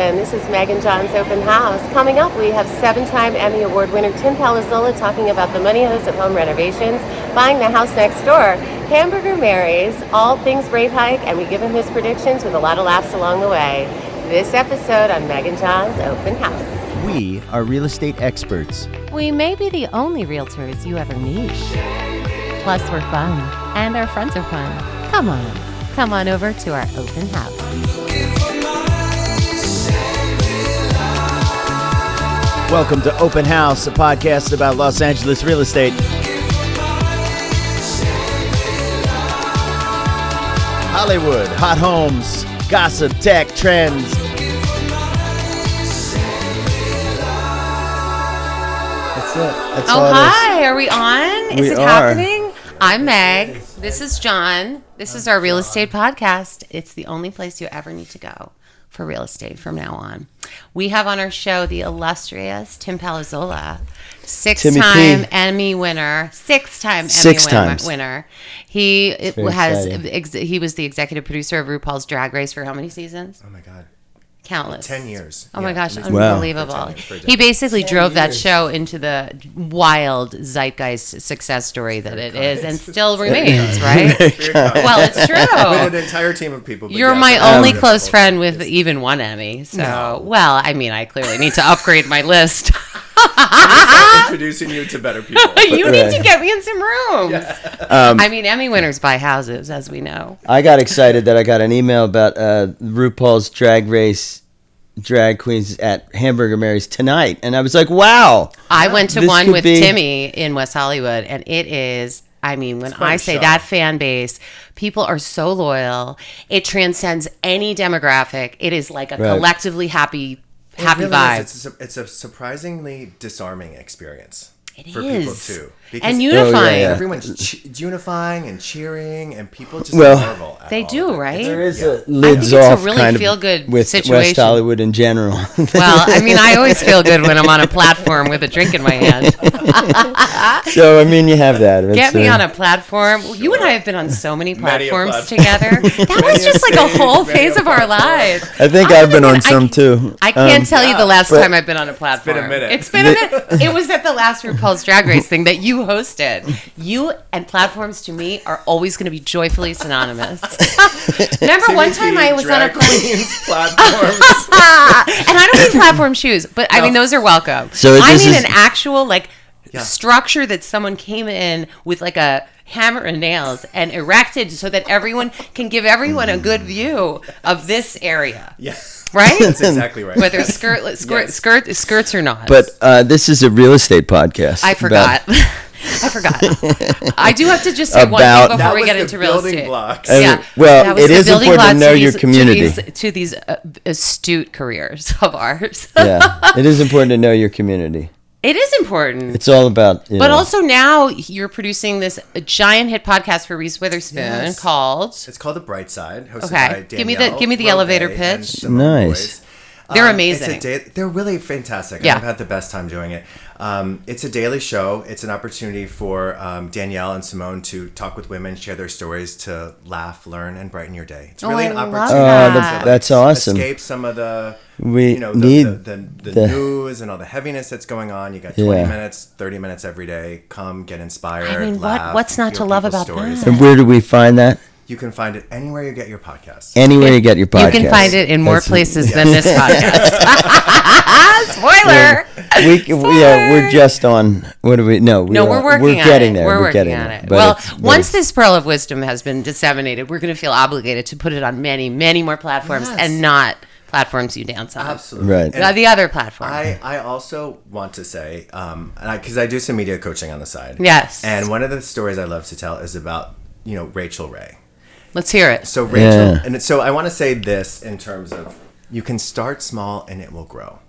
Welcome. This is Meg and John's Open House. Coming up, we have 7-time Emmy Award winner Tim Palazzola talking about the money host of home renovations, buying the house next door, Hamburger Mary's, all things rate hike, and we give him his predictions with a lot of laughs along the way. This episode on Meg and John's Open House. We are real estate experts. We may be the only realtors you ever meet. Plus, we're fun, and our friends are fun. Come on over to our open house. Welcome to Open House, a podcast about Los Angeles real estate. Hollywood, hot homes, gossip, tech, trends. That's it. That's all hi. Are we on? Is it are. happening? I'm Meg. This is John. This is our real estate podcast. It's the only place you ever need to go for real estate from now on. We have on our show the illustrious Tim Palazzola, six-time Emmy winner. He was the executive producer of RuPaul's Drag Race for how many seasons? Oh my God. Countless. 10 years. Oh my gosh, Wow. unbelievable. He basically drove that show into the wild zeitgeist success story that it is and still remains, right? Well, it's true. With an entire team of people. You're my only close friend with even one Emmy. So, well, I mean, I clearly need to upgrade my list. Introducing you to better people. You need to get me in some rooms. Yeah. I mean, Emmy winners buy houses, as we know. I got excited that I got an email about RuPaul's Drag Race drag queens at Hamburger Mary's tonight, and I was like, wow. I went to one with Timmy in West Hollywood, and it is, I mean, when I say that fan base, people are so loyal. It transcends any demographic. It is like a collectively happy vibe. It's a surprisingly disarming experience. It for is. people too. Because and unifying. Everyone's unifying and cheering, and people just marvel at they all do, of it. right? There is a lids off really kind of with situation. West Hollywood in general. Well, I mean, I always feel good when I'm on a platform with a drink in my hand. So, I mean, you have that. Get me on a platform. Sure. You and I have been on so many platforms together. That was just like a whole phase of our lives. I think I've been on some too. I can't tell you the last time I've been on a platform. It's been a minute. It was at the last RuPaul's Drag Race thing that you hosted. You and platforms to me are always going to be joyfully synonymous. Remember one time I was on a platform, and I don't mean platform shoes, but I mean those are welcome. So I mean an actual structure that someone came in with like a hammer and nails and erected so that everyone can give everyone a good view of this area. Yeah. Right? That's exactly right. Whether skirts or not. But this is a real estate podcast. I forgot. I do have to just say one thing before we get into real estate. Blocks. Yeah. Well, it is important to know your community. To these astute careers of ours. Yeah, it is important to know your community. It is important. It's all about, but also now you're producing this giant hit podcast for Reese Witherspoon called. It's called The Bright Side. Hosted by Danielle give me the elevator pitch. Nice. They're amazing. They're really fantastic. Yeah. I've had the best time doing it. It's a daily show. It's an opportunity for Danielle and Simone to talk with women, share their stories, to laugh, learn, and brighten your day. It's really an opportunity. That's awesome. Escape some of the the news and all the heaviness that's going on. You got 20 minutes, 30 minutes every day. Come, get inspired. I mean, laugh, what's not to love about stories. that? And where do we find that? You can find it anywhere you get your podcasts. Anywhere you get your podcast. You can find it in more places than this podcast. Spoiler! We're just on. What do we? No, we're working we're on getting it. there. We're working on it. Well, once this pearl of wisdom has been disseminated, we're going to feel obligated to put it on many, many more platforms and not platforms you dance on. Absolutely. Right. The other platform. I also want to say, because I do some media coaching on the side. Yes. And one of the stories I love to tell is about, Rachel Ray. Let's hear it. So Rachel, and so I want to say this in terms of you can start small and it will grow.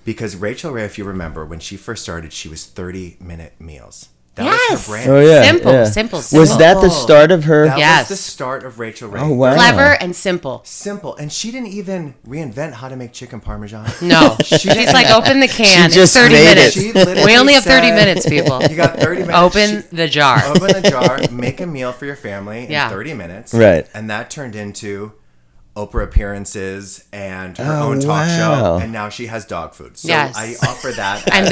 Because Rachel Ray, if you remember, when she first started, she was 30-minute meals. That was her brand. Oh, yeah. Simple. Was that the start of her? That was the start of Rachel Ray. Oh, wow. Clever and simple. Simple. And she didn't even reinvent how to make chicken parmesan. No. She's like, open the can. She just it's 30 minutes. We only have 30 said, minutes, people. You got 30 minutes. Open the jar. Open the jar. Make a meal for your family in 30 minutes. Right. And that turned into Oprah appearances and her Oh, own talk wow. show, and now she has dog food. So Yes. I offer that. and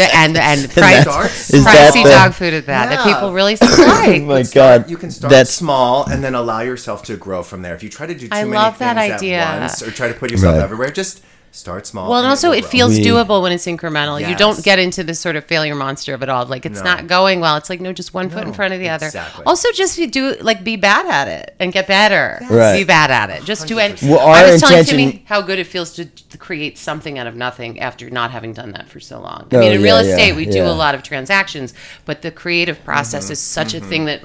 Starts Is pricey that the- dog food at that Yeah. people really Oh like. my start- God. You can start That's small and then allow yourself to grow from there. If you try to do too I many love things that idea. at once or try to put yourself Right. everywhere, just start small. Well, and also will it grow. feels We- doable when it's incremental. You Yes. don't get into this sort of failure monster of it all. Like it's No. not going well. It's like no, just one foot in No, front of the other. exactly. Also, just be bad at it and get better. Right. Be bad at it. Just do it. 100%. Well, I our was telling intention- Timmy how good it feels to create something out of nothing after not having done that for so long. I Oh, mean, in real yeah, estate, we do yeah. a lot of transactions, but the creative process is such a thing that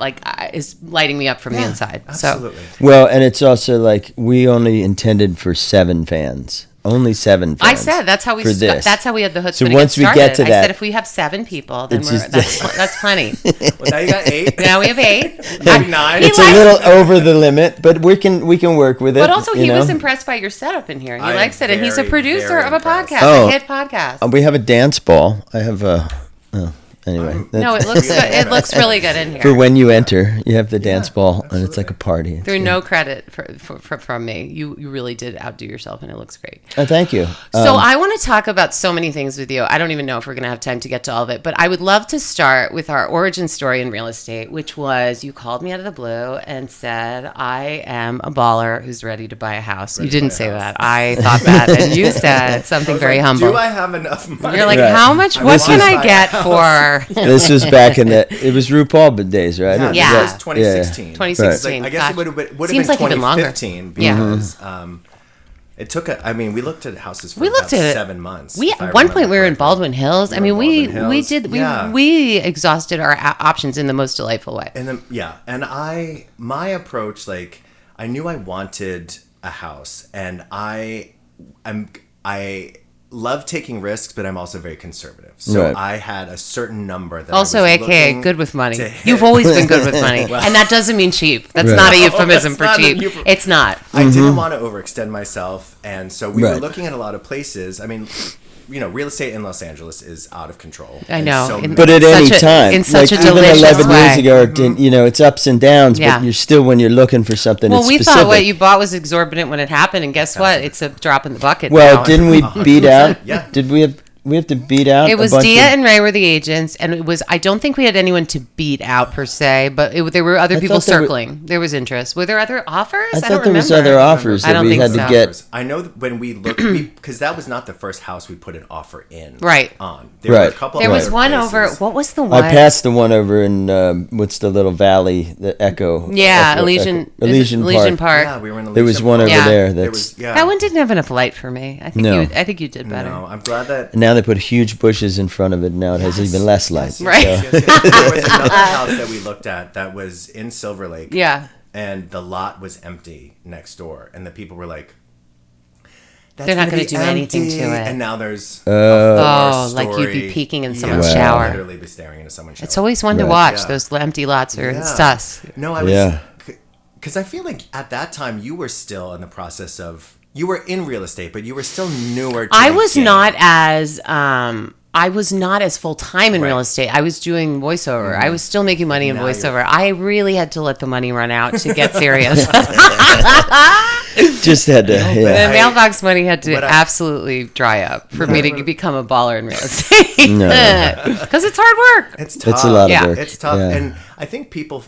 is lighting me up from the inside. Absolutely. Well, and it's also like we only intended for 7 fans. Only 7 I fans. said that's how we for this. that's how we had the chutzpah So to once we get get started. to I that- said if we have 7 people, then It's we're, just- that's plenty. Well, now you got 8. Now we have 8. Maybe 9. It's a little over the limit, but we can work with it. But also, you he know? was impressed by your setup in here. He I am likes it, and he's a very, producer very of a impressed. podcast, Oh. a hit podcast. We have a dance ball. I have a. Oh, anyway, No, it looks good. It looks really good in here. for when you enter, you have the dance ball, and it's like a party. Through no credit from me, you really did outdo yourself, and it looks great. Oh, thank you. So I want to talk about so many things with you. I don't even know if we're going to have time to get to all of it, but I would love to start with our origin story in real estate, which was you called me out of the blue and said, I am a baller who's ready to buy a house. You didn't say that. I thought that. And you said something very humble. Do I have enough money? You're like, Right. how much? I What can want I to buy get a for? This was back in it was RuPaul days, right? Yeah, Yeah. this was 2016. 2016. I guess Gosh. it would have been Seems like even longer. 2015 Yeah. because it took we looked at houses for We looked about at it. 7 months. We if I at one point remember we were in correctly. Baldwin Hills. I mean, were in Baldwin Hills. Yeah. we exhausted our options in the most delightful way. And then and my approach, like, I knew I wanted a house, and I love taking risks, but I'm also very conservative. So Right. I had a certain number that Also, I was AKA looking good with money. to hit. You've always been good with money, and that doesn't mean cheap. That's Right. not a No, euphemism that's for not a cheap. euphemism. It's not. I didn't want to overextend myself, and so we were Right. looking at a lot of places. I mean, real estate in Los Angeles is out of control. I And know. so In- But at Such any a- time, in such like a even delicious 11 years way. ago, it didn't, it's ups and downs, Yeah. but you're still when you're looking for something. Well, it's we specific. thought what you bought was exorbitant when it happened, and guess what? It's a drop in the bucket. Well, now. didn't we beat out? Yeah. Did we have to beat out? It a was bunch Dia of- and Ray were the agents, and it was. I don't think we had anyone to beat out per se, but there were other people thought there were- circling. There was interest. Were there other offers? I don't thought there was remember. other offers I that don't we think had so. to get. I know that when we looked, because that was not the first house we put an offer in. Right. On. There were a Right. couple There of was other one places. over. What was the one? I passed the one over in what's the little valley, the Echo. Yeah, Echo- Elysian. Echo- Elysian Elysian Park. Park. Yeah, we were in There was one over Yeah. there. There That's was, yeah. That one didn't have enough light for me. I think No. I think you did better. No, I'm glad that. now they put huge bushes in front of it. Now it has even less light. Right. Yes, yes, yes. There was another house that we looked at that was in Silver Lake. Yeah. And the lot was empty next door, and the people were like, That's They're not gonna gonna be do anything empty. to it. And now there's Oh, like you'd be peeking in someone's Wow. shower. Literally be staring into someone's shower. It's always fun to Right. watch. Yeah. Those empty lots are Yeah. sus. No, I was. Yeah. Because I feel like at that time you were still in the process of. You were in real estate, but you were still newer to I the was game. not as full time in real Right. estate. I was doing voiceover. I was still making money in Now you're- voiceover. I really had to let the money run out to get serious. Just had to. The Yeah. mailbox money had to But I- absolutely dry up for me to become a baller in real estate. No. Because it's hard work. It's tough. It's a lot of Yeah. work. It's tough, Yeah. and I think people,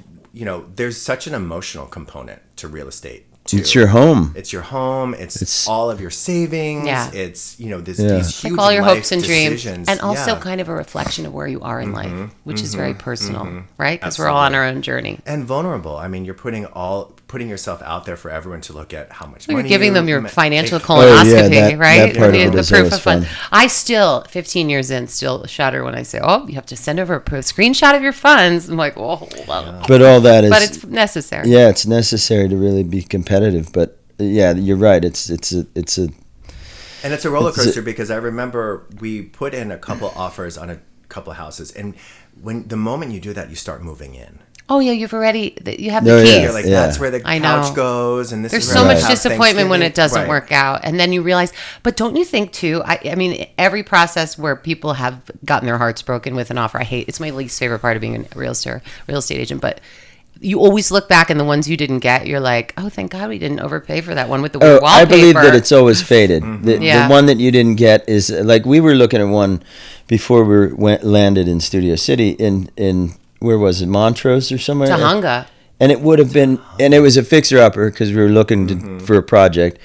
there's such an emotional component to real estate. Too. It's your home. It's your home. It's It's- all of your savings. Yeah. It's these Yeah. huge Like all your life hopes and dreams. decisions. And also Yeah. kind of a reflection of where you are in life, which is very personal, right? Because we're all on our own journey. and vulnerable. I mean, you're putting yourself out there for everyone to look at how much You're money giving you them your make. financial yeah, colonoscopy, that right? part of the it is proof always of fun. fun. I still, 15 years in, still shudder when I say, "Oh, you have to send over a screenshot of your funds." I'm like, "Oh, well." But all that is. But it's necessary. Yeah, it's necessary to really be competitive. But yeah, you're right. It's a. And it's a roller coaster because I remember we put in a couple offers on a couple houses, and when the moment you do that, you start moving in. Oh yeah, you have Oh, the keys. yeah. You're like, Yeah. that's where the I couch know. goes, and this There's is so where we much have disappointment when it doesn't Thanksgiving. work out, and then you realize. But don't you think too? I mean, every process where people have gotten their hearts broken with an offer, I hate. It's my least favorite part of being a real estate agent. But you always look back and the ones you didn't get, you're like, oh, thank God we didn't overpay for that one with the weird wallpaper. I believe that it's always faded. Yeah. The one that you didn't get is like we were looking at one before we landed in Studio City in where was it, Montrose or somewhere? Tahunga. And it would have been, and it was a fixer-upper because we were looking for a project.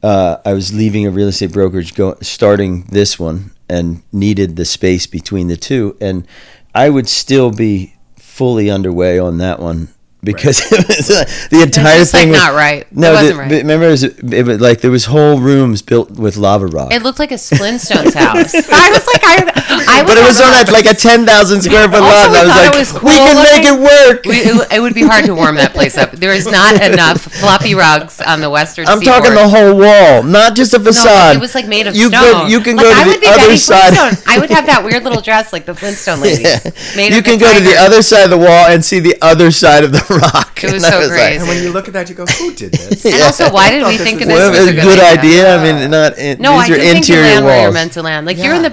I was leaving a real estate brokerage, starting this one, and needed the space between the two. And I would still be fully underway on that one because it was the entire just, thing like, was not right. No, It wasn't right. Remember, it was like there was whole rooms built with lava rock. It looked like a Flintstones house. I was like, I But it was on like a 10,000 square foot Also, lot. And we I was thought like, it was cool we can make it work. it would be hard to warm that place up. There is not enough fluffy rugs on the western I'm seaboard. talking the whole wall, not just a No, facade. it was like made of you stone. You can Like, go I to would the be other Betty side. Flintstone. I would have that weird little dress like the Flintstone ladies. Made You of can go to the tigers. other side of the wall and see the other side of the rock. It was And I so like, crazy. And when you look at that, you go, who did this? And also, why did we this think was of this well, was it's a good idea? I mean, No, these I are do think you interior land where you're walls. meant to land. Like Yeah. you're in the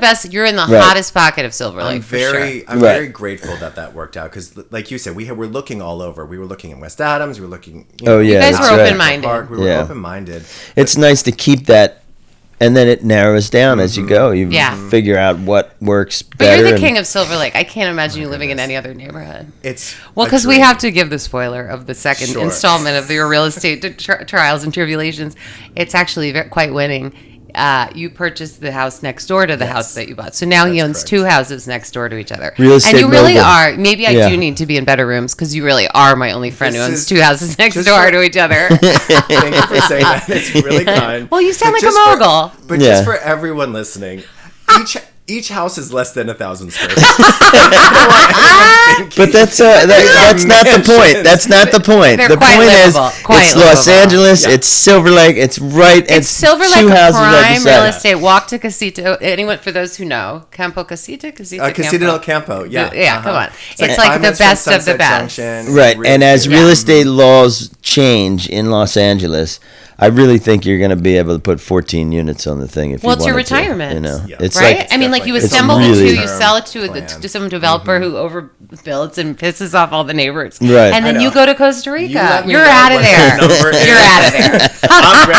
Right. hottest pocket of Silver Lake. I'm for sure. I'm Right. very grateful that worked out because, like you said, we were looking all over. We were looking in West Adams. We were looking. Oh, yeah, You guys that's were right. open-minded. Park. We were Yeah. open-minded. It's nice to keep that, and then it narrows down as you go. You Yeah. figure out what works But better. you're the and- king of Silver Lake. I can't imagine you living in any other neighborhood. It's Well, a because we dream. have to give the spoiler of the second Sure. installment of your real estate trials and tribulations. It's actually quite winning. You purchased the house next door to the house that you bought. So now he That's owns correct. two houses next door to each other. Real estate and you really mogul. are. Maybe I Yeah. do need to be in better rooms because you really are my only friend who This owns is two houses next just door for- to each other. Thank you for saying that. It's really kind. Well, you sound But like a just for- mogul. But Yeah. just for everyone listening, each house is less than 1,000 square feet. But that's not the point. That's not the point. They're The quite point livable. is, Quite it's Los livable. Angeles. It's Silver Lake. It's right. It's Silver Lake, two a houses right prime beside real it. estate. Walk to Casito. Anyone, for those who know, Campo Casita? Casita Casita del Campo. Yeah. Yeah, come on. It's like five the minutes from best of the Sunset best. Junction. Right, Really and as good. real estate laws change in Los Angeles, I really think you're going to be able to put 14 units on the thing if Well, you it's your wanted to, retirement. you know, Yeah. it's Right? like I mean, like you It's assemble really- the two, you sell it to Plan. to some developer who overbuilds and pisses off all the neighbors. Right. And then I you know. go to Costa Rica. let me You're know out of what there. your number is. You're out of there. I'm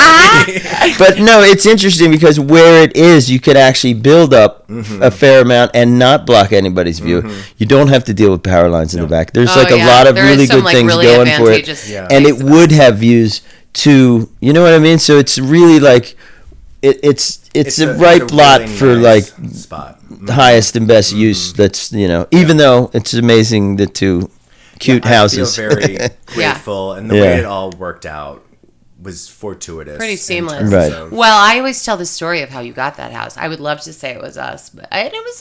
ready. But no, it's interesting because where it is, you could actually build up Mm-hmm. a fair amount and not block anybody's view. You don't have to deal with power lines in the back. There's Oh, like a yeah. lot of There is really some, good like, things really going for it, advantageous Yeah. and it things about would have views to, you know what I mean. So it's really like it's the right it's a lot really for nice like spot. the highest and best use. That's, you know, even though it's amazing the two cute houses. I feel very grateful, and the Yeah. way it all worked out was fortuitous. Pretty in seamless. terms Right. of- Well, I always tell the story of how you got that house. I would love to say it was us, but it was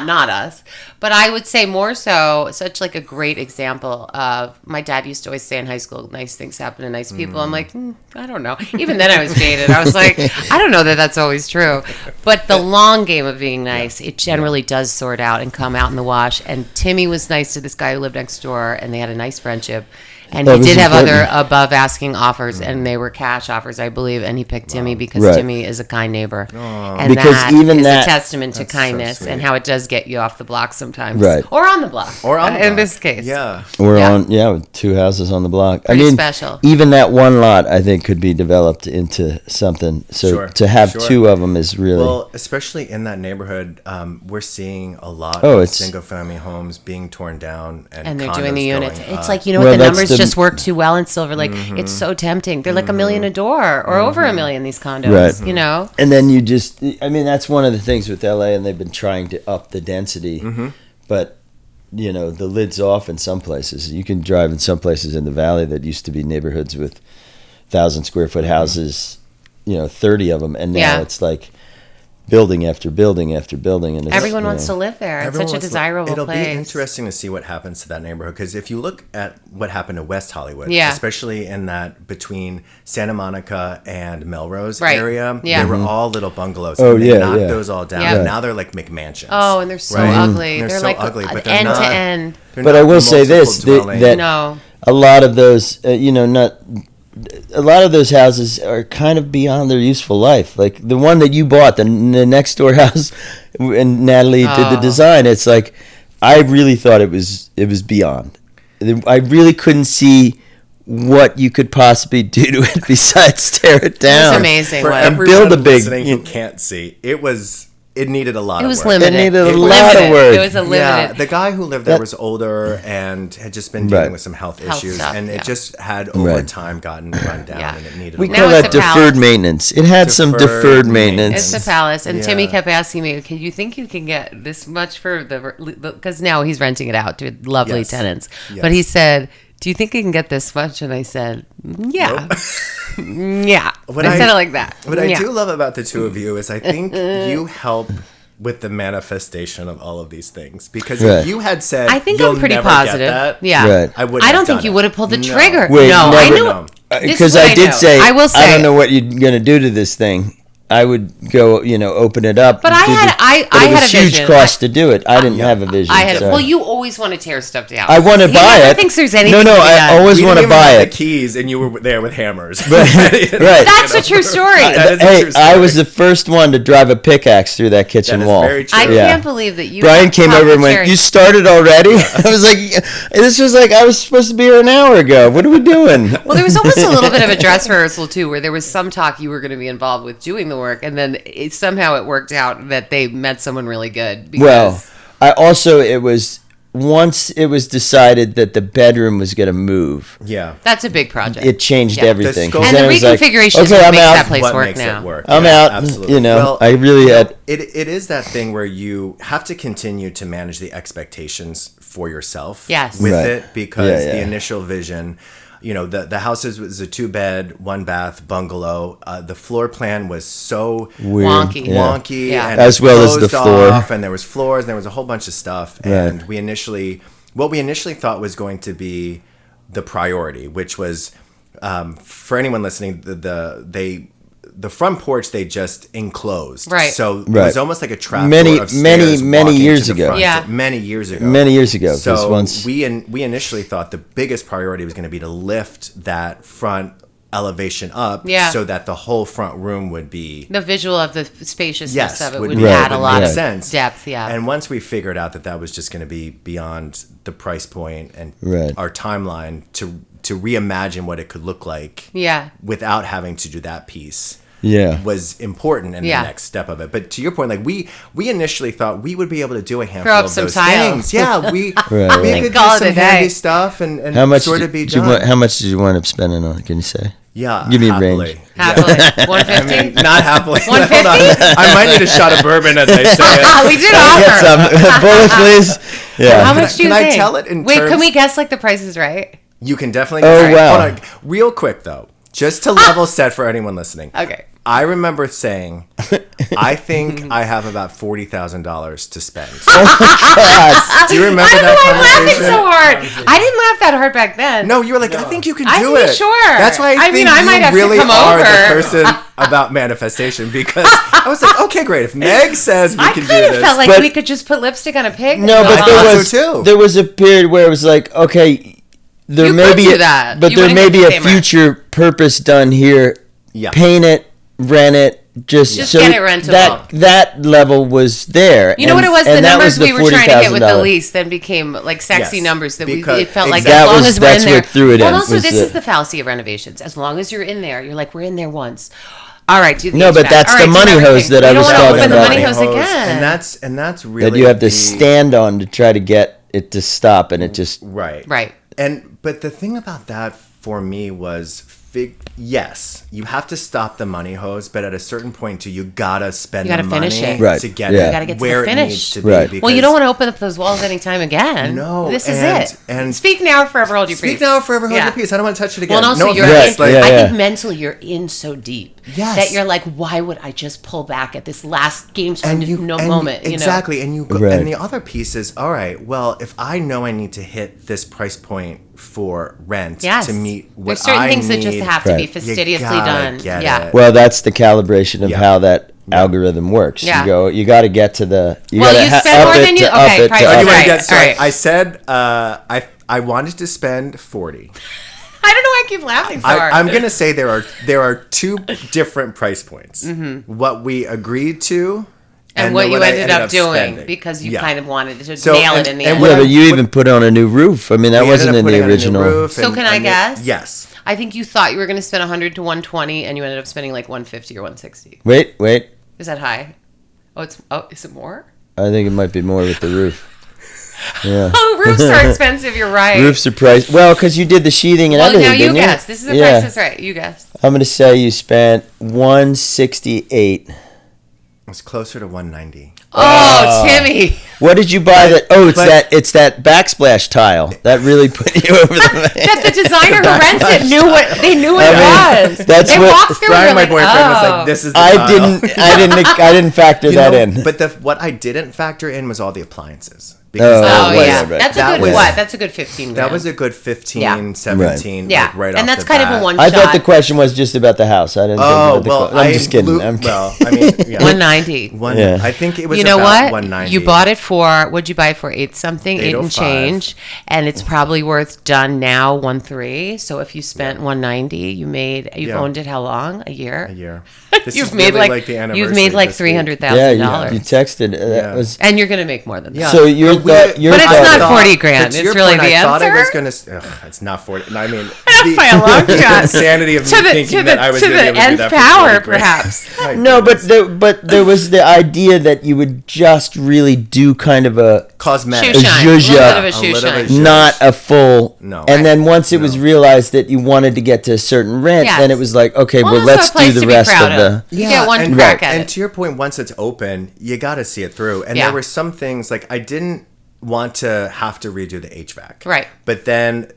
not us. But I would say more so, such like a great example of my dad used to always say in high school, nice things happen to nice people. I'm like, I don't know. Even then I was jaded. I was like, I don't know that that's always true. But the long game of being nice, it generally does sort out and come out in the wash. And Timmy was nice to this guy who lived next door, and they had a nice friendship. And That he was did have important. other above asking offers, and they were cash offers, I believe. And he picked Timmy because Right. Timmy is a kind neighbor, and Because that even is that- a testament to That's so kindness sweet. and how it does get you off the block sometimes, Right. Or on the block, Or on the in block. this case, Yeah. We're Yeah. on, with two houses on the block. Pretty I mean, special. even that one lot, I think, could be developed into something. So Sure, to have sure. two of them is really. Well, especially in that neighborhood, we're seeing a lot Oh, of it's- single-family homes being torn down And they're condos doing the units. going It's up. like, you know Well, what? The that's numbers the- just work too well in Silver Lake. It's so tempting. They're like $1 million a door, or over $1 million. These condos, Right. you know. And then you just, I mean, that's one of the things with LA, and they've been trying to up the density. But, you know, the lid's off in some places. You can drive in some places in the valley that used to be neighborhoods with 1,000 square foot houses, 30 of them. And now Yeah. it's like building after building after building. And it's, Everyone wants to live there. It's Everyone such a wants to- desirable It'll place. be interesting to see what happens to that neighborhood, because if you look at what happened to West Hollywood, Yeah. especially in that between Santa Monica and Melrose Right. area, Yeah. they were all little bungalows. Oh, and they yeah, knocked yeah. those all down. Yeah. And now they're like McMansions. Oh, and they're so Right? ugly. They're They're so like ugly, but they're end not. to end. They're But I not will say this, multiple dwelling. that No. a lot of those, a lot of those houses are kind of beyond their useful life. Like the one that you bought, the next door house, and Natalie did the Oh. design. It's like, I really thought it was beyond. I really couldn't see what you could possibly do to it besides tear it down. It was amazing. For And everyone build a big- listening who can't see, it needed a lot It of was work. limited. It needed a was lot of limited. work. It was a limited. Yeah, the guy who lived there That- was older and had just been dealing Right. with some health Health issues, stuff, and yeah. it just had over Right. time gotten run down, Yeah. and it needed. We a Now call lot. it's that a palace. deferred maintenance. It had some Deferred deferred maintenance. maintenance. It's a palace, and Yeah. Timmy kept asking me, "Can you think you can get this much for because now he's renting it out to lovely Yes. tenants?" Yes. But he said, "Do you think you can get this much?" And I said, "Yeah, yeah." I said it like that. What I Yeah. do love about the two of you is I think you help with the manifestation of all of these things, because Right. if you had said, I think "You'll I'm pretty never positive. get that," Yeah, Right. I wouldn't. I don't have think done you it. would have pulled the No. trigger. Wait, no, I never knew. know. This is Because what I did know. say, I will say, I don't know what you're gonna do to this thing. I would go, open it up. But I do had- the- I but it was had a huge vision. cost to do it. I didn't have a vision. I had. so- Well, you always want to tear stuff down. I want to He buy never it. thinks there's anything. No, to be I done. always We want to didn't even buy have it. the keys, and you were there with hammers. Right. That's a true story. That is a Hey, true I story. was the first one to drive a pickaxe through that kitchen That is wall. very true. I Yeah. can't believe that you. Brian came popped over the and went, cherry. "You started already?" I was like, "This was like I was supposed to be here an hour ago. What are we doing?" Well, there was almost a little bit of a dress rehearsal too, where there was some talk you were going to be involved with doing the work, and then somehow it worked out that they met someone really good. Because Well, once it was decided that the bedroom was going to move, Yeah. that's a big project. it changed Yeah. everything. The 'Cause scope- and then the it was like, reconfiguration is okay, what I'm makes out. that place What work makes now. it work? I'm Yeah, out. Absolutely. Well, I really had. It is that thing where you have to continue to manage the expectations for yourself. Yes. With Right. it, because Yeah, the yeah. initial vision, the house was a 2-bed, 1-bath bungalow. The floor plan was so Weird. Wonky. Yeah. wonky, Yeah. and As it well as the closed floor. off, and there was floors, and there was a whole bunch of stuff. And what we initially thought was going to be the priority, which was, for anyone listening, the front porch they just enclosed, Right. So it Right. was almost like a trap Many- door of many, stairs many walking years to the ago. front. Yeah. Many years ago. Many years ago, 'cause So once- we initially thought the biggest priority was going to be to lift that front elevation up, Yeah. so that the whole front room would be. The visual of the spaciousness Yes, of it would would be- add a would lot make of sense. depth. Yeah. And once we figured out that that was just going to be beyond the price point and Right. our timeline to reimagine what it could look like, Yeah. without having to do that piece, Yeah. was important in Yeah. the next step of it. But to your point, like we initially thought we would be able to do a handful Throw up of some those tile. things. Yeah, we Right. we could do Call it some a day. handy stuff and How much? sort did, of be did you done. want, how much did you wind up spending on it? Can you say? Yeah, Give me a happily. range. Happily. I 150. mean, not happily. 150? Hold on. I might need a shot of bourbon as I say it. We did Get offer. some bullet, please. Yeah. How much do you Can I think? tell it in Wait, can terms- we guess like the price is right? You can definitely. Oh, All right, wow. Hold on. Real quick though, just to level set for anyone listening. Okay. I remember saying, I think I have about $40,000 to spend. Do you remember I don't know that why I'm laughing conversation? so hard. I didn't laugh that hard back then. No, you were like, I think you can I do think it. sure. That's why I I mean, think I you might have to really come are over. the person about manifestation, because I was like, okay, great. If Meg says we I can do kind of this, felt like But- we could just put lipstick on a pig. No, and but go I on. thought there was so, too. there was a period where it was like, okay, there You may could be do that. but You there wouldn't may get be the a same rent. future purpose done here. Yeah. Paint it, rent it, just so get it rentable. that level was there. You know what it was? The and that numbers the we were trying to hit with the $40,000. lease then became like sexy Yes, numbers that because- it felt like exactly. as long That as was- we're in that's there. what threw it well, in, also was this the- is the fallacy of renovations. As long as you're in there, you're like, we're in there once. All right, do the No, but HVAC. that's All the right, do money everything. hose that I You was don't wanna talking open the about. money hose Hose, again. and that's really that you have to the- stand on to try to get it to stop, and it just right. But the thing about that for me was, yes, you have to stop the money hose, but at a certain point too, you gotta spend You gotta the money finish it. Right, to get yeah. it You gotta get to where the it finish. needs to be. Right. Because Well, you don't want to open up those walls anytime again. No, This is and- it. and- Speak now, forever hold your peace. Speak now, or forever hold Yeah. your peace. I don't want to touch it again. Well, and also no you're offense, in, like- Yeah, I yeah. think mentally you're in so deep Yes. that you're like, why would I just pull back at this last game time moment? You know? Exactly, and you go, Right. and the other piece is, all right, well, if I know I need to hit this price point for rent Yes. to meet what There's certain I things that just need, have to be Right. you fastidiously gotta done. get Yeah. it. well, that's the calibration of Yeah. how that algorithm works. Yeah. You got to get to the. You Well, gotta you ha- spend up more it than you- to up okay, it price to Oh, is up you it. want right. to get? Sorry, all right. I said I wanted to spend 40. I don't know why I keep laughing so hard. I'm gonna say there are two different price points. Mm-hmm. What we agreed to And what then you ended up doing spending. because you Yeah. kind of wanted to So, nail it in the end. Yeah, but you even put on a new roof. I mean, that We wasn't ended up in the putting on a new original. roof So and can I a new- guess? Yes. I think you thought you were going to spend 100 to 120 and you ended up spending like 150 or 160. Wait. Is that high? Is it more? I think it might be more with the roof. Yeah. Oh, roofs are expensive. You're right. Roofs are priced. Well, because you did the sheathing and Well, everything, now you didn't guess. This is the Yeah. price is right. You guess. I'm going to say you spent 168. It was closer to 190. Oh, Timmy. What did you buy that? Oh, but- it's that backsplash tile. That really put you over the That the designer who rents it knew what it was. that's they what- walked through Brian, and my like, boyfriend, was oh. like, "This is." The I tile. didn't factor that in. But what I didn't factor in was all the appliances. Oh, Oh, was- yeah. right. That's a that good was- what? That's a good 15 grand. That was a good 15, Yeah. 17, yeah. like right off and that's the kind bat. of a one I shot. thought the question was just about the house. I didn't Oh, think about well, I'm just kidding. I'm kidding. Well, I mean, yeah. 190. Yeah. I think it was You know about what? 190. You bought it for, what'd you buy it for? 8 something, 8 and 805. change. And it's probably worth done now 1.3. So if you spent 190, you've Yeah. owned it how long? A year? a year. This You've is made really the anniversary you've made like this week. $300,000. You texted. Yeah. That was. And you're going to make more than that. Yeah. So your But we- thought. Your But it's thought- not 40 grand. But to It's your really point, the I thought I was answer? gonna. It's not 40. No, I mean, By a long the shot. insanity of me To the, thinking to that I was the, going to to be the able to do nth that for power, 40 grand. perhaps. My No, goodness. but there was the idea that you would just really do kind of a Cosmetic. Shoe shine. A zhuzh little up. bit of a shoe A little shine. bit of- not a full. No. And Right. then once it was realized that you wanted to get to a certain rent, Yes. then it was like, okay, well, also let's a place do to the be rest proud of the. You get one and, crack at and it. to your point, once it's open, you got to see it through. And Yeah. there were some things like I didn't want to have to redo the HVAC. Right. But then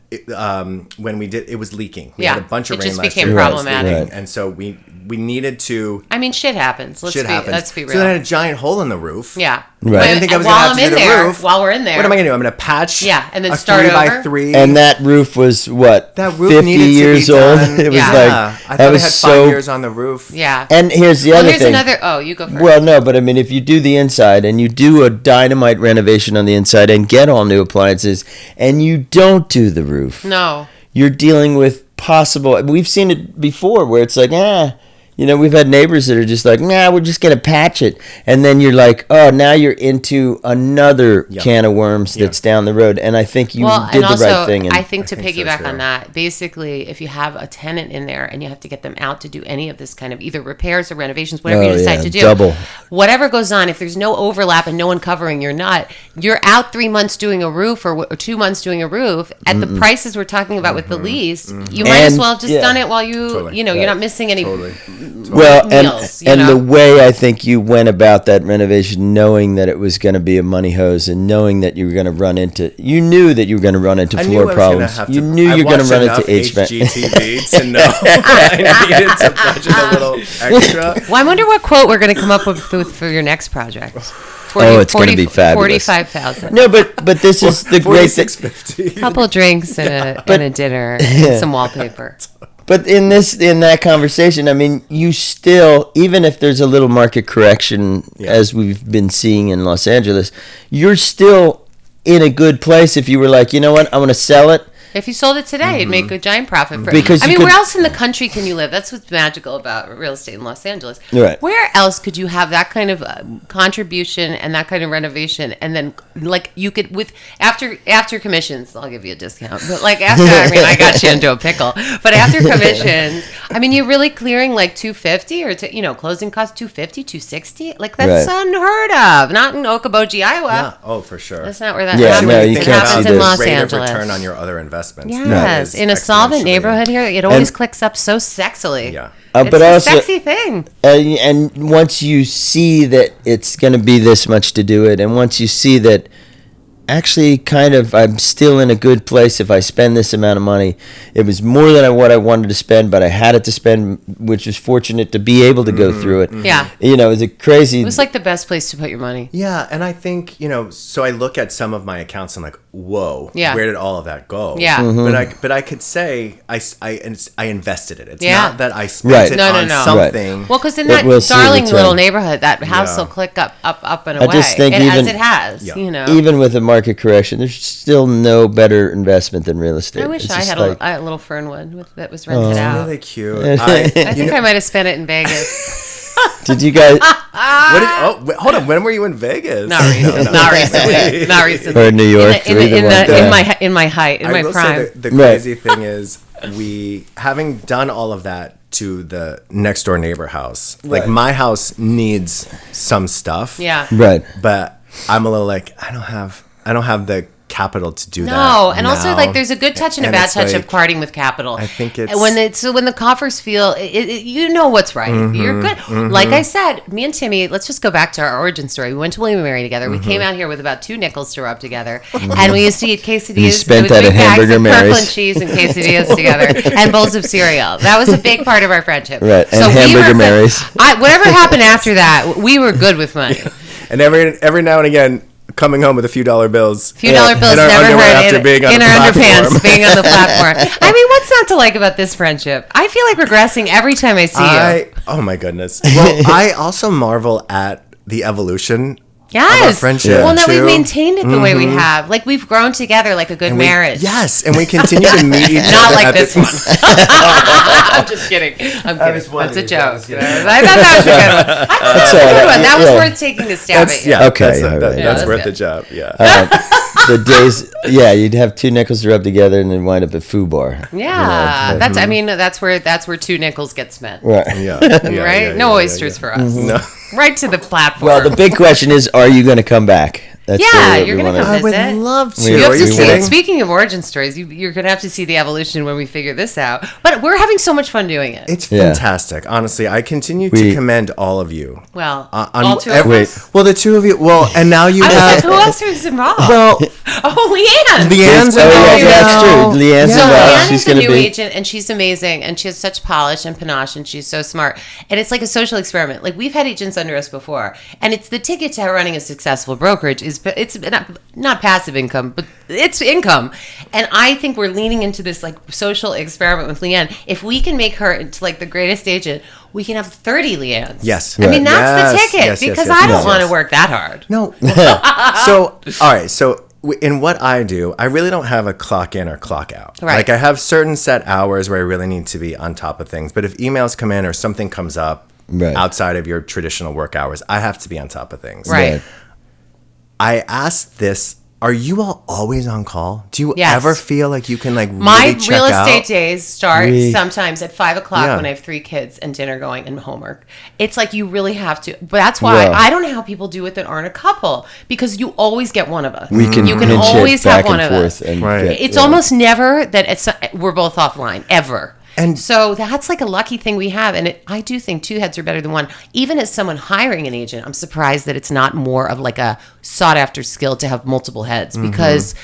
when we did, it was leaking. We Yeah. had a bunch of It rain just last became year. It was problematic. leaking. And so we needed to. I mean, shit happens. Let's Shit happens. Let's be real. So then I had a giant hole in the roof. Yeah. Right. I didn't think I was While going to have to I'm do in the there, roof. While we're in there. What am I going to do? I'm going to patch. Yeah, and then a start 3 by over. 3. And that roof was what? that roof 50 needed years to be old. done. It was Yeah. I like thought that I was had so. 5 years on the roof. Yeah. And here's the Well, other here's thing. another. Oh, you go first. Well, no, but I mean, if you do the inside and you do a dynamite renovation on the inside and get all new appliances, and you don't do the roof, No. you're dealing with possible. We've seen it before where it's like, we've had neighbors that are just like, we're just gonna patch it, and then you're like, oh, now you're into another Yep. can of worms that's down the road. And I think you Well, did and the also, right thing. And I think to I think so, piggyback too. on that, basically, if you have a tenant in there and you have to get them out to do any of this kind of either repairs or renovations, whatever you decide to do, double. whatever goes on, if there's no overlap and no one covering your nut, you're out 3 months doing a roof or 2 months doing a roof at the prices we're talking about with the lease. You might as And- well have just yeah. done it while you, Totally. you're not missing any. Totally. Well, meals, you and know? the way I think you went about that renovation, knowing that it was going to be a money hose, and knowing that you were going to run into, you knew that you were going to run into I knew I floor was gonna problems. have You to- knew I you were going to watched run enough into HVAC. HGTV to know I needed to budget a little extra. Well, I wonder what quote we're going to come up with for your next project. 40, Oh, it's gonna be fabulous. 45,000. No, but this is the great thing. 46.50. Couple drinks and a dinner and some wallpaper. But in that conversation, I mean, you still, even if there's a little market correction, as we've been seeing in Los Angeles, you're still in a good place if you were like, you know what, I want to sell it. If you sold it today, you'd make a giant profit for it. Because I you mean, could- where else in the country can you live? That's what's magical about real estate in Los Angeles. Right. Where else could you have that kind of contribution and that kind of renovation, and then like you could with after commissions, I'll give you a discount. But like after, I mean, I got you into a pickle. But after commissions, I mean, you're really clearing like $250 or closing costs $250, $260. Like that's Right. unheard of. Not in Okoboji, Iowa. Yeah. Oh, for sure. That's not where that Yeah, happens. no, you it can't happens see in this. Los Rate of Angeles. return on your other investments. Yes, is in a solvent exponentially- neighborhood here, it always And- clicks up so sexily. Yeah. It's but a also, sexy thing. and once you see that it's going to be this much to do it, and once you see that actually kind of I'm still in a good place if I spend this amount of money. It was more than what I wanted to spend, but I had it to spend, which was fortunate to be able to go through it. Yeah. It was a crazy. It was like the best place to put your money. Yeah, and I think, so I look at some of my accounts and I'm like, whoa, Yeah. where did all of that go? Yeah. Mm-hmm. But I could say I invested it. It's Yeah. not that I spent Right. it No, no, on no. something. Well, because in It that will see darling return. little neighborhood, that house Yeah. will click up and I away. just think and even- as it has, Yeah. Even with a market correction, there's still no better investment than real estate. I wish It's I just had like- a little Fernwood that was rented It's out. really cute. I think I might have spent it in Vegas. Did you guys Hold on. When were you in Vegas? Not recently. Not recently. or New York? In my height, in my I will prime. say the crazy thing is, we having done all of that to the next door neighbor house. Like my house needs some stuff. Yeah. Right. But I'm a little like I don't have the capital to do that. No, and also now. like there's a good touch and a bad it's touch like, of parting with capital. I think it's when the coffers feel you know what's right. You're good. Like I said, me and Timmy, let's just go back to our origin story. We went to William and Mary together. We came out here with about 2 nickels to rub together, and we used to eat quesadillas. You spent with that big at bags Hamburger of Mary's. Kirkland cheese and quesadillas together, and bowls of cereal. That was a big part of our friendship. Right, and we Hamburger were- Mary's. Whatever happened after that, we were good with money. and every now and again coming home with a few dollar bills. Few dollar bills in our never underwear hurt after being on in the our platform. underpants being on the platform. I mean, what's not to like about this friendship? I feel like regressing every time I see you. Oh my goodness. Well, I also marvel at the evolution of our Yes. friendship. Well, now we've too. maintained it the way we have. Like we've grown together like a good And we- marriage. Yes, and we continue to meet each Not other like at this the- one. I'm just kidding. I'm kidding. was That's a wondering. joke. I was kidding. I thought that was a good one. I thought that was a good one. That was Yeah. worth taking a stab at. You. Yeah, Okay, that's, all right. that's Yeah, worth that's the job. Yeah. The days, you'd have 2 nickels to rub together and then wind up at Foo Bar. Yeah, that's. I mean, that's where 2 nickels get spent. Right. Right? No oysters for us. No. Right to the platform. Well, the big question is, are you going to come back? That's Yeah, what you're we gonna wanna- come I would visit. love to. You You have Are to you see. kidding? Speaking of origin stories, you're gonna have to see the evolution when we figure this out. But we're having so much fun doing it. It's Yeah. fantastic. Honestly, I continue We- to commend all of you. Well, On all 2 of every- us. Well, the 2 of you. Well, and now you I was like, have. who else is involved? Well, oh, Leanne. Leanne's Oh, involved yeah, that's now. true. Leanne's So involved. Leanne She's is a going new to be. agent, and she's amazing, and she has such polish and panache, and she's so smart. And it's like a social experiment. Like we've had agents under us before, and it's the ticket to running a successful brokerage. It's not passive income, but it's income. And I think we're leaning into this like social experiment with Leanne. If we can make her into like the greatest agent, we can have 30 Leannes. Yes. I mean Right. that's the Yes, ticket yes, yes, because yes, I don't yes, want to yes. work that hard. No. So, all right. So, in what I do, I really don't have a clock in or clock out. Right. Like, I have certain set hours where I really need to be on top of things. But if emails come in or something comes up Right. outside of your traditional work hours, I have to be on top of things. Right. I asked this. Are you all always on call? Do you Yes. ever feel like you can like My really check real estate out? days start We- sometimes at 5:00 Yeah. when I have 3 kids and dinner going and homework. It's like you really have to. But that's why Yeah. I don't know how people do it that aren't a couple because you always get one of us. We can you can pinch always it back have one and of forth. us. And Right. get- It's yeah. almost never that we're both offline ever. And- so that's like a lucky thing we have. And I do think 2 heads are better than one. Even as someone hiring an agent, I'm surprised that it's not more of like a sought after skill to have multiple heads because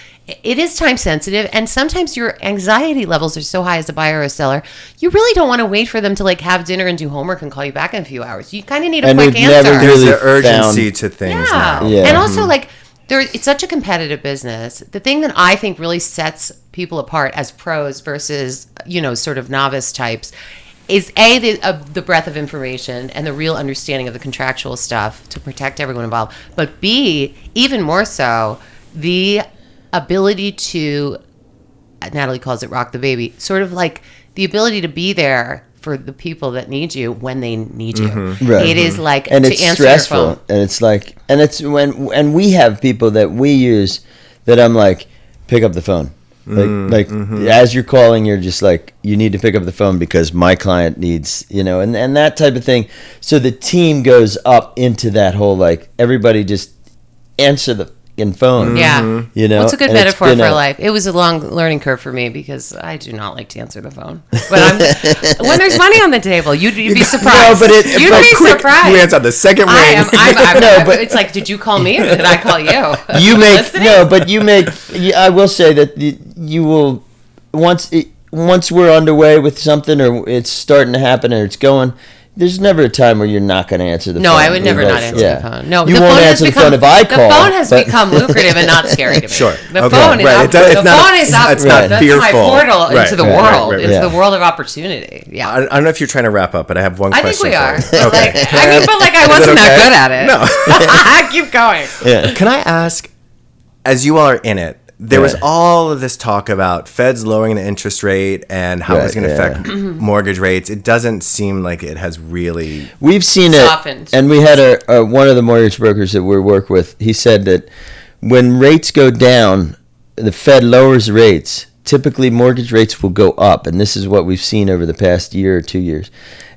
it is time sensitive. And sometimes your anxiety levels are so high as a buyer or a seller, you really don't want to wait for them to like have dinner and do homework and call you back in a few hours. You kind of need a And quick we've answer. never There's really the urgency found- to things Yeah. now. Yeah. And also like it's such a competitive business. The thing that I think really sets people apart as pros versus, sort of novice types is the breadth of information and the real understanding of the contractual stuff to protect everyone involved. But B, even more so, the ability to, Natalie calls it rock the baby, sort of like the ability to be there for the people that need you when they need you. Right. It is like and to it's answer your stressful, phone. and it's like, and it's and we have people that we use that I'm like, pick up the phone. Like as you're calling, you're just like, you need to pick up the phone because my client needs, and that type of thing. So the team goes up into that whole, like, everybody just answer the fucking phone. Yeah. Well, What's a good and it's metaphor been for life? It was a long learning curve for me because I do not like to answer the phone. But when there's money on the table, you'd be surprised. No, but you'd be surprised. You answer the second ring. It's like, did you call me or did I call you? You make Listening? but you make. I will say that you will once we're underway with something or it's starting to happen or it's going. There's never a time where you're not going to answer the phone. No, I would never You're not like, answer the phone. No, you the won't phone has answer the become- phone if I call. The phone has but- become lucrative and not scary to me. Sure. The Okay. phone is Right. up. It's the not- phone is up. it's not That's fearful. my portal Right. into the Right, world. right, right, It's yeah. the world of opportunity. Yeah. I don't know if you're trying to wrap up, but I have one I think question. we are. for you. Okay. But I wasn't that good at it. No. Keep going. Yeah. Can I ask, as you all are in it, there was all of this talk about Feds lowering the interest rate and how it's going to affect mortgage rates. It doesn't seem like it has really. We've seen softened. it, and we had one of the mortgage brokers that we work with. He said that when rates go down, the Fed lowers rates. Typically, mortgage rates will go up, and this is what we've seen over the past year or 2 years.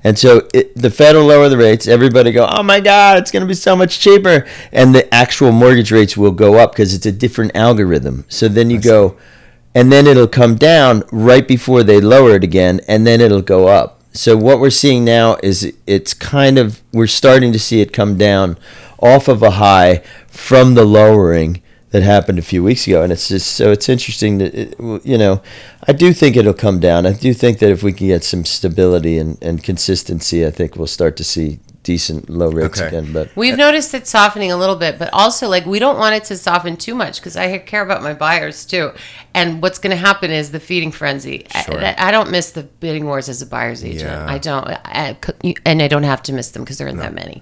And so the Fed will lower the rates. Everybody go, oh my God, it's going to be so much cheaper. And the actual mortgage rates will go up because it's a different algorithm. So then you go, and then it'll come down right before they lower it again, and then it'll go up. So what we're seeing now is we're starting to see it come down off of a high from the lowering that happened a few weeks ago. And it's just, so it's interesting that, I do think it'll come down. I do think that if we can get some stability and consistency, I think we'll start to see decent low rates again. But we've noticed it softening a little bit, but also we don't want it to soften too much because I care about my buyers too. And what's going to happen is the feeding frenzy. Sure. I don't miss the bidding wars as a buyer's agent. Yeah. I don't, and I don't have to miss them because there aren't that many.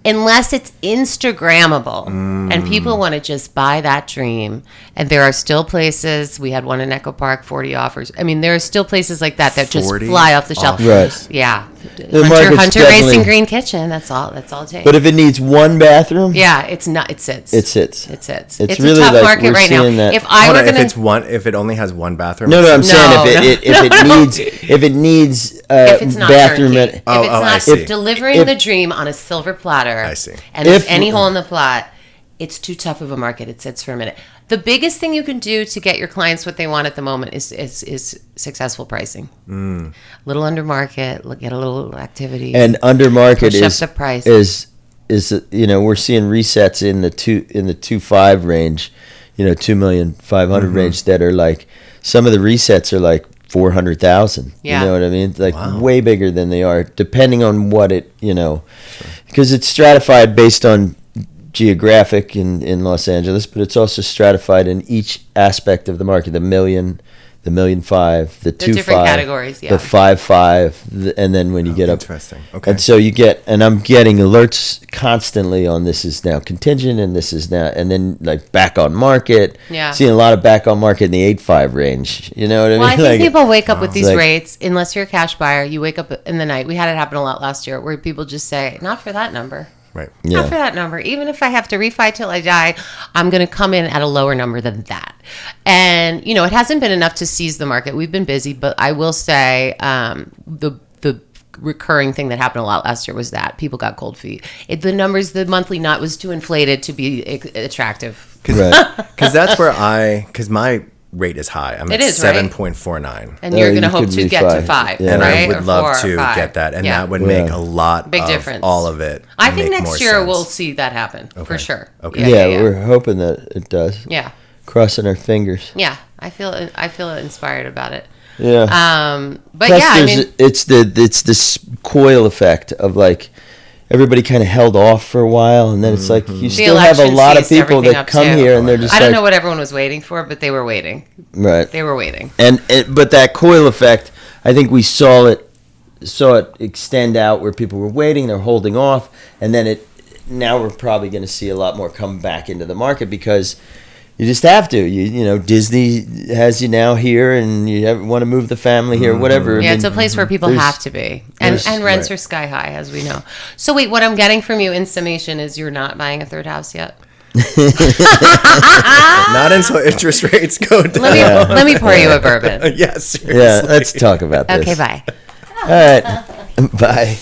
Unless it's Instagrammable and people want to just buy that dream. And there are still places, we had one in Echo Park, 40 offers. I mean, there are still places like that just fly off the shelf. Right. Yeah. market's Hunter Racing definitely- Green Kitchen, that's all it takes. But if it needs one bathroom, Yeah, it sits. it sits. It sits. It's It's really a tough like market we're right now. seeing that- If I Hold were on, going to, if it only has one bathroom. No, I'm No, saying if it needs if it's not bathroom, turnkey, if Oh, it's I not see. delivering If- the dream on a silver platter, I see. and there's If- any hole in the plot, it's too tough of a market. It sits for a minute. The biggest thing you can do to get your clients what they want at the moment is successful pricing. Little under market, get a little activity, and under market push up is the price. we're seeing resets in the 2.5 range, 2,500,000 range that are like, some of the resets are like 400,000. Yeah. You know what I mean? Like Wow. way bigger than they are, depending on what it, because it's stratified based on geographic in Los Angeles, but it's also stratified in each aspect of the market: the 1,000,000, the 1,500,000, the 2.5, different categories, yeah. the 5.5, and then when you get up. Interesting. Okay. And so I'm getting alerts constantly on this is now contingent and this is now, and then like back on market. Yeah. Seeing a lot of back on market in the 8.5 range. You know what I mean? Well, I think Like, people wake up with these like- rates, unless you're a cash buyer, you wake up in the night. We had it happen a lot last year where people just say, not for that number. Right. Yeah. Not for that number. Even if I have to refi till I die, I'm going to come in at a lower number than that. And, it hasn't been enough to seize the market. We've been busy, but I will say the recurring thing that happened a lot last year was that people got cold feet. The monthly nut was too inflated to be attractive. Right. Because that's where because my rate is high. I'm It at is, right? 7.49. And you're you going to hope could to get to 5. Yeah. And right? I would Or love 4 or to 5. get that. And Yeah. that would make a lot Big of difference. all of it. I think make next more year sense. we'll see that happen for sure. Okay. Yeah, we're hoping that it does. Yeah. Crossing our fingers. Yeah. I feel inspired about it. Yeah. But Plus, yeah, I mean, it's this coil effect of like everybody kind of held off for a while, and then it's like you still have a election lot of seized people everything that up, come too. here and they're just I don't like, know what everyone was waiting for, but they were waiting. right. They were waiting. But that coil effect, I think we saw it extend out where people were waiting, they're holding off, and then now we're probably going to see a lot more come back into the market because you just have to. Disney has you now here, and you want to move the family here, whatever. Yeah, I it's a mean, place where people there's- have to be. And rents are sky high, as we know. So wait, what I'm getting from you in summation is you're not buying a third house yet? Not until interest rates go down. Let me pour you a bourbon. Yes. Yeah, let's talk about this. Okay, bye. All right. Bye.